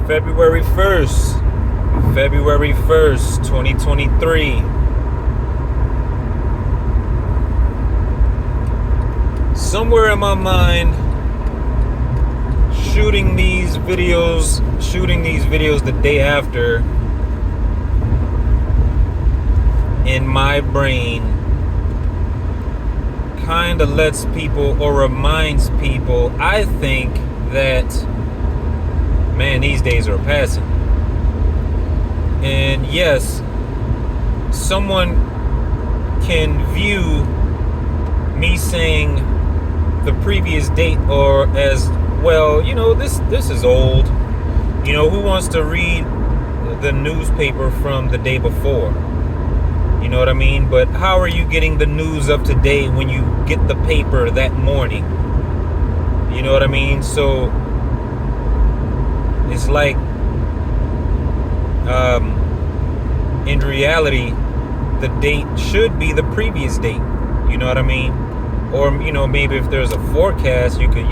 February 1st. February 1st, 2023. Somewhere in my mind, shooting these videos the day after, in my brain, kind of lets people or reminds people, I think, that, man, these days are passing. And yes, someone can view me saying the previous date or as, well, this is old. Who wants to read the newspaper from the day before? You know what I mean? But how are you getting the news of today when you get the paper that morning? You know what I mean? So it's like, in reality, the date should be the previous date. You know what I mean? Or, maybe if there's a forecast, you could,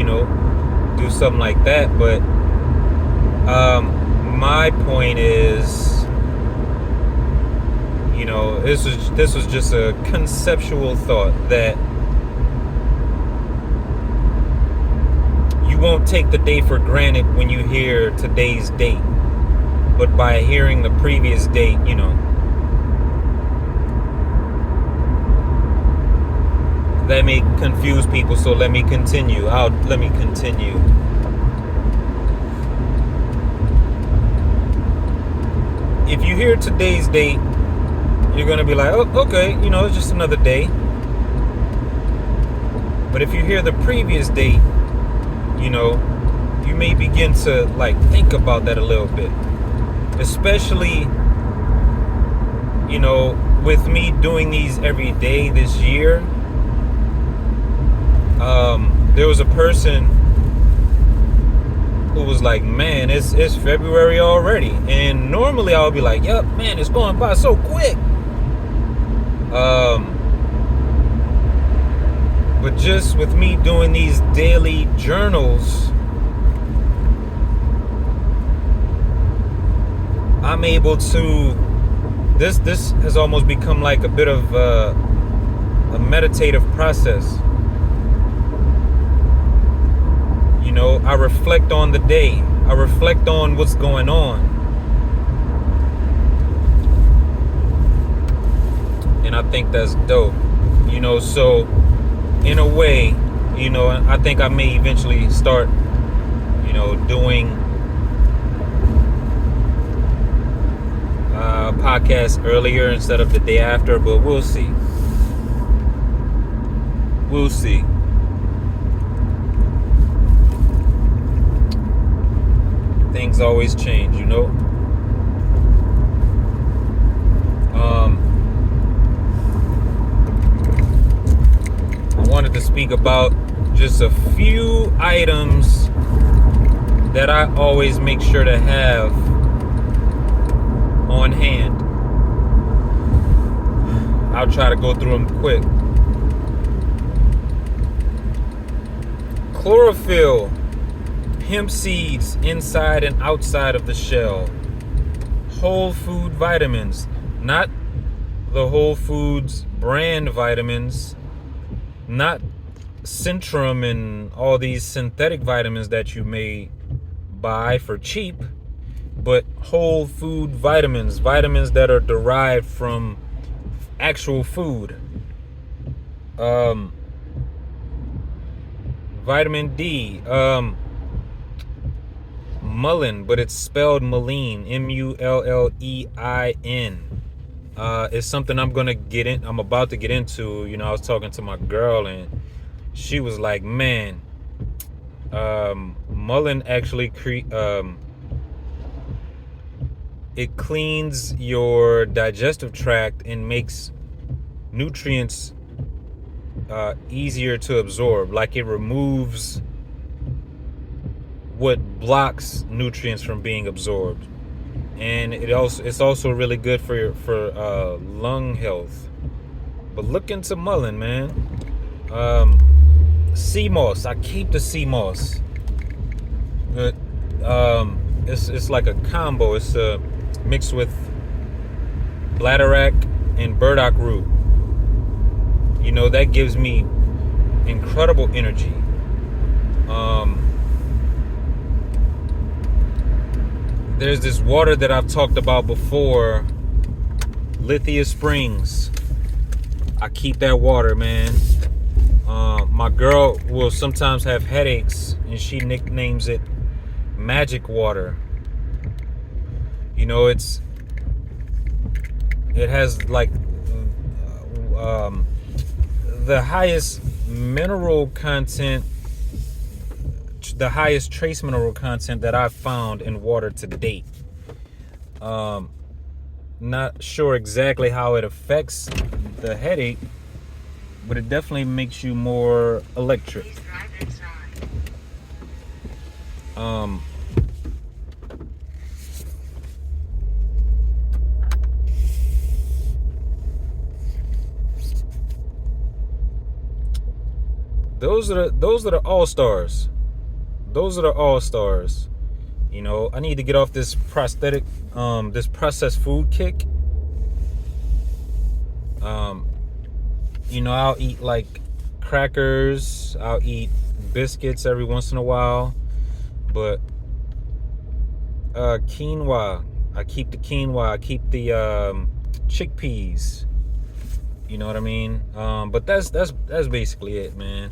do something like that. But my point is, this was just a conceptual thought that you won't take the day for granted when you hear today's date. But by hearing the previous date, that may confuse people, so let me continue. If you hear today's date, you're going to be like, oh, okay, it's just another day. But if you hear the previous date, you may begin to think about that a little bit. Especially, with me doing these every day this year, there was a person who was like, man, it's February already. And normally I would be like, yup, man, it's going by so quick. But just with me doing these daily journals, I'm able to, this has almost become like a bit of a meditative process. I reflect on the day. I reflect on what's going on. And I think that's dope. So in a way, I think I may eventually start, doing podcast earlier instead of the day after, but we'll see. Things always change, I wanted to speak about just a few items that I always make sure to have on hand. I'll try to go through them quick. Chlorophyll, hemp seeds inside and outside of the shell. Whole food vitamins, not the Whole Foods brand vitamins, not Centrum and all these synthetic vitamins that you may buy for cheap, but whole food vitamins that are derived from actual food. Vitamin D, mullein, but it's spelled Mullein, Mullein. It's something I'm about to get into. I was talking to my girl and she was like, man, mullein actually it cleans your digestive tract and makes nutrients easier to absorb. Like, it removes what blocks nutrients from being absorbed. And it's also really good for lung health. But look into mullein, man. Sea moss. I keep the sea moss. But It's like a combo. It's mixed with bladderwrack and burdock root. You know, that gives me incredible energy. There's this water that I've talked about before, Lithia Springs. I keep that water, man. My girl will sometimes have headaches, and she nicknames it magic water. You know, it has like the highest mineral content, the highest trace mineral content that I've found in water to date. Not sure exactly how it affects the headache, but it definitely makes you more electric. Those are the all stars. Those are the all stars. You know, I need to get off this this processed food kick. You know, I'll eat like crackers. I'll eat biscuits every once in a while, but quinoa. I keep the quinoa. I keep the chickpeas. You know what I mean? But that's basically it, man.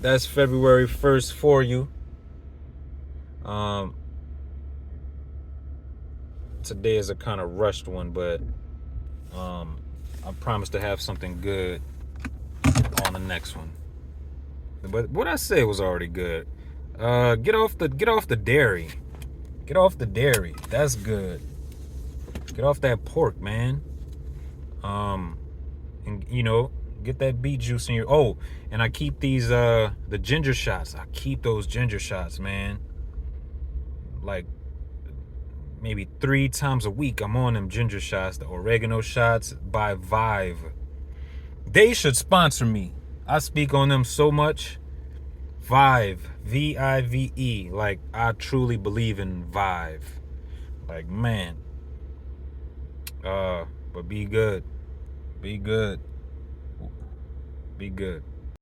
That's February 1st for you. Today is a kind of rushed one, but I promise to have something good on the next one. But what I said was already good. Get off the dairy. Get off the dairy. That's good. Get off that pork, man. And you know, get that beet juice in your. Oh, and I keep these the ginger shots. I keep those ginger shots, man. Like maybe 3 times a week, I'm on them ginger shots, the oregano shots by Vive. They should sponsor me. I speak on them so much. Vive, Vive. Like, I truly believe in Vive. Like, man. But be good. Be good. Be good.